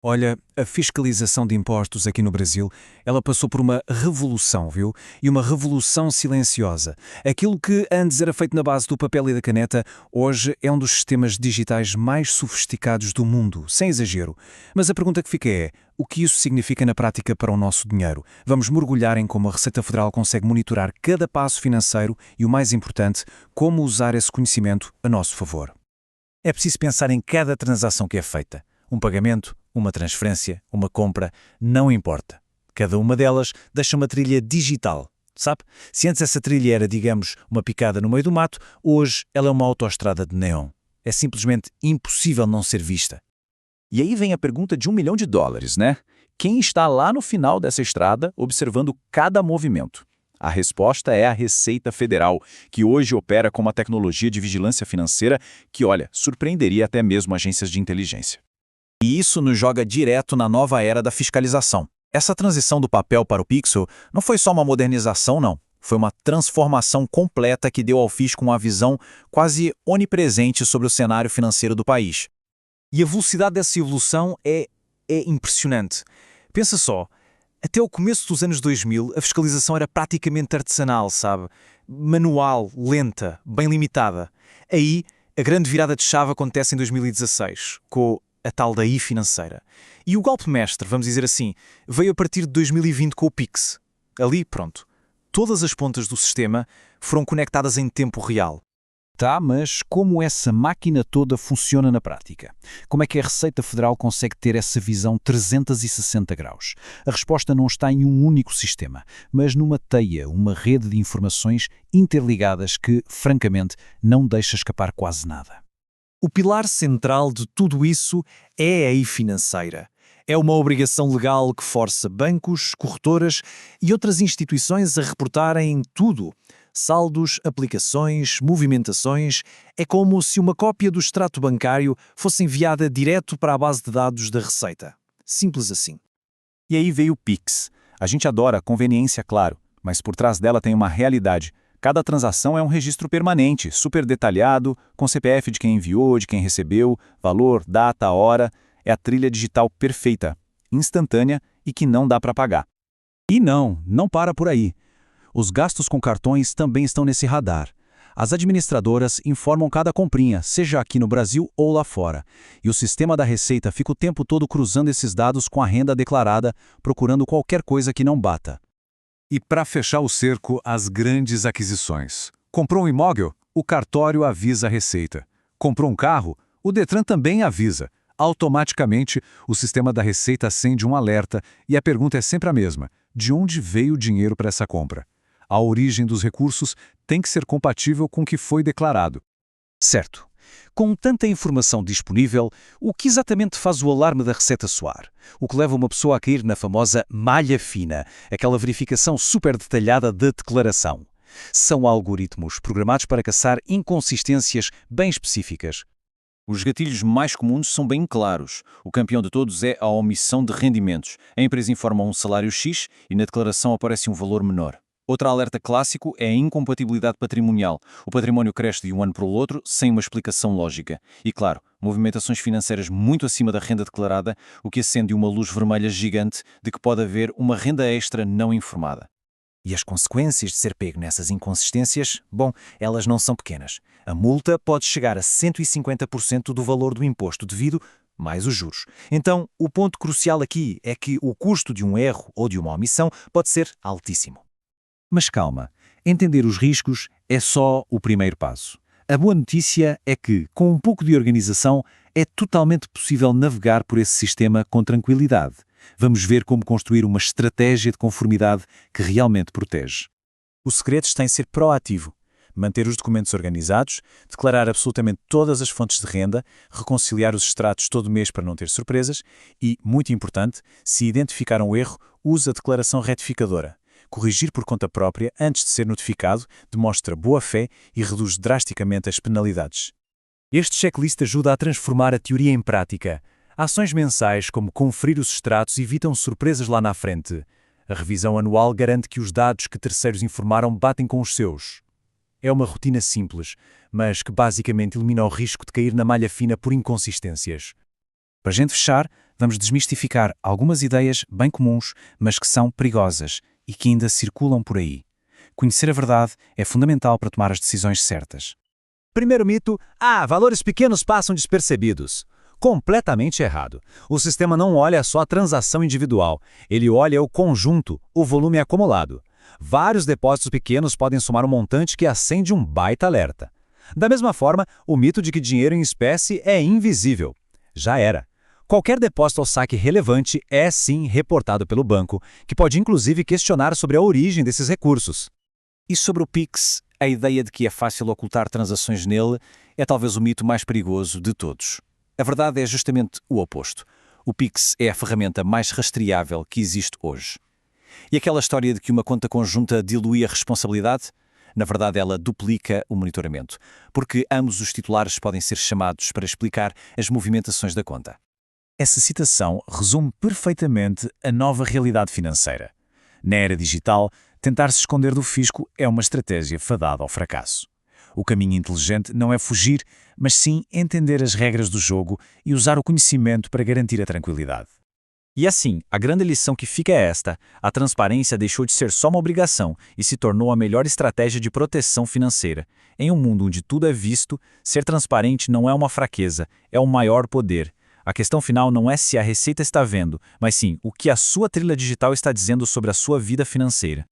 Olha, a fiscalização de impostos aqui no Brasil, ela passou por uma revolução, viu? E uma revolução silenciosa. Aquilo que antes era feito na base do papel e da caneta, hoje é um dos sistemas digitais mais sofisticados do mundo, sem exagero. Mas a pergunta que fica é, o que isso significa na prática para o nosso dinheiro? Vamos mergulhar em como a Receita Federal consegue monitorar cada passo financeiro e, o mais importante, como usar esse conhecimento a nosso favor. É preciso pensar em cada transação que é feita. Um pagamento, uma transferência, uma compra, não importa. Cada uma delas deixa uma trilha digital, sabe? Se antes essa trilha era, digamos, uma picada no meio do mato, hoje ela é uma autoestrada de neon. É simplesmente impossível não ser vista. E aí vem a pergunta de US$ 1 milhão, né? Quem está lá no final dessa estrada observando cada movimento? A resposta é a Receita Federal, que hoje opera com uma tecnologia de vigilância financeira que, olha, surpreenderia até mesmo agências de inteligência. E isso nos joga direto na nova era da fiscalização. Essa transição do papel para o pixel não foi só uma modernização, não. Foi uma transformação completa que deu ao fisco uma visão quase onipresente sobre o cenário financeiro do país. E a velocidade dessa evolução é impressionante. Pensa só, até o começo dos anos 2000, a fiscalização era praticamente artesanal, sabe? Manual, lenta, bem limitada. Aí, a grande virada de chave acontece em 2016, com a tal da e-financeira. E o golpe mestre, vamos dizer assim, veio a partir de 2020 com o Pix. Ali, pronto, todas as pontas do sistema foram conectadas em tempo real. Tá, mas como essa máquina toda funciona na prática? Como é que a Receita Federal consegue ter essa visão 360 graus? A resposta não está em um único sistema, mas numa teia, uma rede de informações interligadas que, francamente, não deixa escapar quase nada. O pilar central de tudo isso é a e-financeira. É uma obrigação legal que força bancos, corretoras e outras instituições a reportarem tudo. Saldos, aplicações, movimentações. É como se uma cópia do extrato bancário fosse enviada direto para a base de dados da Receita. Simples assim. E aí veio o Pix. A gente adora a conveniência, claro, mas por trás dela tem uma realidade. Cada transação é um registro permanente, super detalhado, com CPF de quem enviou, de quem recebeu, valor, data, hora. É a trilha digital perfeita, instantânea e que não dá para pagar. E não para por aí. Os gastos com cartões também estão nesse radar. As administradoras informam cada comprinha, seja aqui no Brasil ou lá fora. E o sistema da Receita fica o tempo todo cruzando esses dados com a renda declarada, procurando qualquer coisa que não bata. E para fechar o cerco, as grandes aquisições. Comprou um imóvel? O cartório avisa a Receita. Comprou um carro? O Detran também avisa. Automaticamente, o sistema da Receita acende um alerta e a pergunta é sempre a mesma: de onde veio o dinheiro para essa compra? A origem dos recursos tem que ser compatível com o que foi declarado. Certo. Com tanta informação disponível, o que exatamente faz o alarme da Receita soar? O que leva uma pessoa a cair na famosa malha fina, aquela verificação super detalhada da declaração? São algoritmos programados para caçar inconsistências bem específicas. Os gatilhos mais comuns são bem claros. O campeão de todos é a omissão de rendimentos. A empresa informa um salário X e na declaração aparece um valor menor. Outro alerta clássico é a incompatibilidade patrimonial. O património cresce de um ano para o outro sem uma explicação lógica. E, claro, movimentações financeiras muito acima da renda declarada, o que acende uma luz vermelha gigante de que pode haver uma renda extra não informada. E as consequências de ser pego nessas inconsistências, bom, elas não são pequenas. A multa pode chegar a 150% do valor do imposto devido, mais os juros. Então, o ponto crucial aqui é que o custo de um erro ou de uma omissão pode ser altíssimo. Mas calma, entender os riscos é só o primeiro passo. A boa notícia é que, com um pouco de organização, é totalmente possível navegar por esse sistema com tranquilidade. Vamos ver como construir uma estratégia de conformidade que realmente protege. O segredo está em ser proativo, manter os documentos organizados, declarar absolutamente todas as fontes de renda, reconciliar os extratos todo mês para não ter surpresas e, muito importante, se identificar um erro, use a declaração retificadora. Corrigir por conta própria antes de ser notificado demonstra boa-fé e reduz drasticamente as penalidades. Este checklist ajuda a transformar a teoria em prática. Ações mensais, como conferir os extratos, evitam surpresas lá na frente. A revisão anual garante que os dados que terceiros informaram batem com os seus. É uma rotina simples, mas que basicamente elimina o risco de cair na malha fina por inconsistências. Para a gente fechar, vamos desmistificar algumas ideias bem comuns, mas que são perigosas e que ainda circulam por aí. Conhecer a verdade é fundamental para tomar as decisões certas. Primeiro mito: valores pequenos passam despercebidos. Completamente errado. O sistema não olha só a transação individual, ele olha o conjunto, o volume acumulado. Vários depósitos pequenos podem somar um montante que acende um baita alerta. Da mesma forma, o mito de que dinheiro em espécie é invisível. Já era. Qualquer depósito ou saque relevante é sim reportado pelo banco, que pode inclusive questionar sobre a origem desses recursos. E sobre o Pix, a ideia de que é fácil ocultar transações nele é talvez o mito mais perigoso de todos. A verdade é justamente o oposto. O Pix é a ferramenta mais rastreável que existe hoje. E aquela história de que uma conta conjunta dilui a responsabilidade? Na verdade, ela duplica o monitoramento, porque ambos os titulares podem ser chamados para explicar as movimentações da conta. Essa citação resume perfeitamente a nova realidade financeira. Na era digital, tentar se esconder do fisco é uma estratégia fadada ao fracasso. O caminho inteligente não é fugir, mas sim entender as regras do jogo e usar o conhecimento para garantir a tranquilidade. E assim, a grande lição que fica é esta: a transparência deixou de ser só uma obrigação e se tornou a melhor estratégia de proteção financeira. Em um mundo onde tudo é visto, ser transparente não é uma fraqueza, é o maior poder. A questão final não é se a Receita está vendo, mas sim o que a sua trilha digital está dizendo sobre a sua vida financeira.